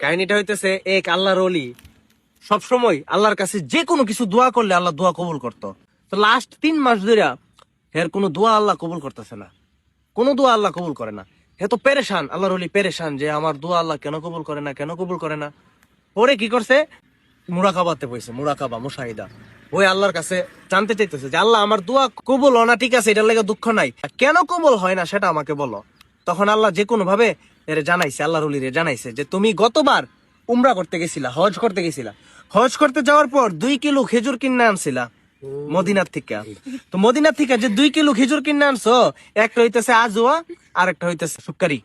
কাহিনীটা হইতেছে এক আল্লাহর ওলি সবসময় আল্লাহর কাছে যে কোনো কিছু দোয়া করলে আল্লাহ দোয়া কবুল করতো। তো লাস্ট 3 মাস ধরে এর কোনো দোয়া আল্লাহ কবুল করতেছে না, কোনো দোয়া আল্লাহ কবুল করে না। হে তো পেরেশান, আল্লাহর ওলি পেরেশান যে আমার দোয়া আল্লাহ কেন কবুল করে না, কেন কবুল করে না। পরে কি করছে, মুরাকাবাতে বইছে, মুরাকাবা মুশাহিদা। ওই আল্লাহর কাছে জানতে চাইতেছে যে আল্লাহ আমার দোয়া কবুল হয় না, ঠিক আছে, এটার লেগে দুঃখ নাই, কেন কবুল হয় না সেটা আমাকে বলো। তখন আল্লাহ যে কোনো ভাবে এর জানাইছে, আল্লাহর ওলিরে জানাইছে যে তুমি গতবার উমরা করতে গেছিলা, হজ করতে গেছিলা, হজ করতে যাওয়ার পর 2 কিলো খেজুর কিনে আনছিলা মদিনার থেকে। তো মদিনার থেকে যে 2 কিলো খেজুর কিনে আনছো, একটা হইতেছে আজওয়া আর একটা হইতেছে সুক্কারি।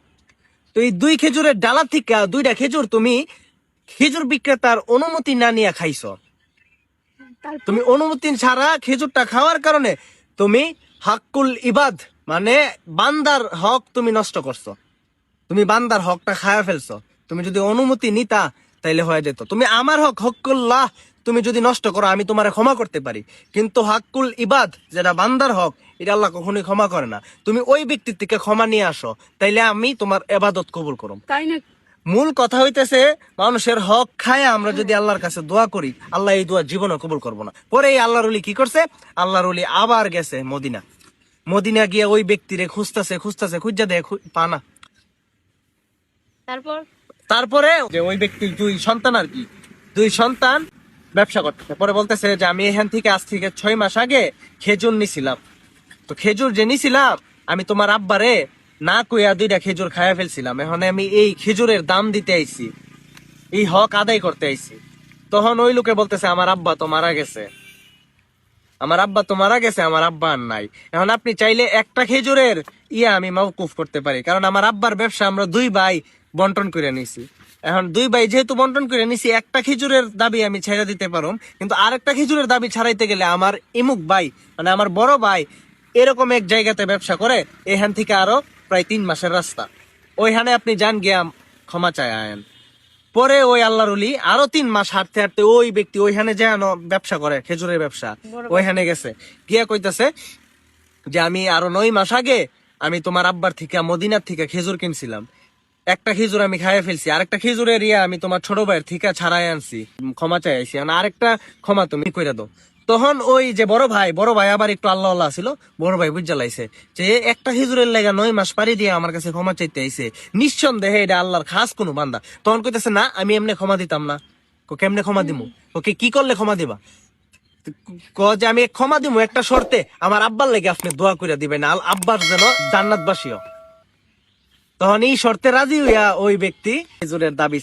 তো এই 2 খেজুরের ডালা থেকে 2টা খেজুর তুমি খেজুর বিক্রেতার অনুমতি না নিয়ে খাইছো। তুমি অনুমতি ছাড়া খেজুরটা খাওয়ার কারণে তুমি হাক্কুল ইবাদ মানে বান্দার হক তুমি নষ্ট করছো, তুমি বান্দার হকটা খায়া ফেলছো। তুমি যদি অনুমতি নিতা তাইলে হয়ে যেত। তুমি আমার হক হকুল্লাহ তুমি যদি নষ্ট করো আমি তোমারে ক্ষমা করতে পারি, কিন্তু হাক্কুল ইবাদ যেটা বান্দার হক এটা আল্লাহ কখনোই ক্ষমা করে না। তুমি ওই ব্যক্তির থেকে ক্ষমা নিয়ে আসো, তাইলে আমি তোমার ইবাদত কবুল করব। তাই না? মূল কথা হইতেছে মানুষের হক খায় আমরা যদি আল্লাহর কাছে দোয়া করি, আল্লাহ এই দোয়া জীবনে কবুল করবো না। পরে এই আল্লাহর ওলি কি করছে, আল্লাহর ওলি আবার গেছে মদিনা। মদিনা গিয়ে ওই ব্যক্তিরে খুঁজতেছে খুঁজতেছে, খুঁজা দেয় পানা। তারপরে যে ওই ব্যক্তির 2 সন্তান আর কি, 2 সন্তান ব্যবসা করতেছে। পরে বলতেছে যে আমি এখান থেকে আজ থেকে 6 মাস আগে খেজুর নিছিলাম, তো খেজুর যে নিছিলাম আমি তোমার আব্বারে না কইয়া 2টা খেজুর খাইয়া ফেলছিলাম, এখন আমি এই খেজুরের দাম দিতে আইছি, এই হক আদায় করতে আইছি। তখন ওই লোকে বলতেছে আমার আব্বা তো মারা গেছে, আমার আব্বা তো মারা গেছে, আমার আব্বা আর নাই। এখন আপনি চাইলে একটা খেজুরের আমি মাওকুফ করতে পারি, কারণ আমার আব্বার ব্যবসা আমরা 2 ভাই বন্টন করে নিছি। এখন 2 ভাই যেহেতু বন্টন করে নিছি, একটা খেজুরের দাবি আমি ছেড়ে দিতে পারো, কিন্তু আরেকটা খেজুরের দাবি ছাড়াইতে গেলে আমার ইমুক ভাই মানে আমার বড় ভাই এরকম এক জায়গাতে ব্যবসা করে, এখান থেকে আরো প্রায় 3 মাসের রাস্তা, ওইখানে আপনি যান গিয়া ক্ষমা চায় আয়েন। পরে ওই আল্লাহর ওলি আরো 3 মাস হাঁটতে হাঁটতে ওই ব্যক্তি ওইখানে যে ব্যবসা করে খেজুরের ব্যবসা, ওইখানে গেছে, গিয়া কইতাছে যে আমি আরো 9 মাস আগে আমি তোমার আব্বার থেকে মদিনার থেকে খেজুর কিনছিলাম, একটা খেজুর আমি খাইয়া ফেলছি, আরেকটা খেজুরের আমি তোমার ছোট ভাইয়ের থেকে ছাড়াই আনছি, ক্ষমা চাই আইছি, আরেকটা ক্ষমা তুমি কইরা দাও। তখন ওই যে বড় ভাই আবার একটু আল্লাহ আল্লাহ ছিল, বড় ভাই বুঝা লাইছে যে একটা খেজুরের লেগা 9 মাস পারি দিয়ে আমার কাছে ক্ষমা চাইতে আইছে, নিঃসন্দেহে এটা আল্লাহর খাস কোনো বান্দা। তখন কইতেছে না আমি এমনি ক্ষমা দিতাম না। কেমনে ক্ষমা দিমু, ওকে কি করলে ক্ষমা দিবা? যে আমি ক্ষমা দিমু একটা শর্তে, আমার আব্বার লেগে আপনি দোয়া করে দিবেন আব্বার যেন জান্নাতবাসী। তখন এই শর্তে রাজি হইয়া ওই ব্যক্তি খেজুরের দাবি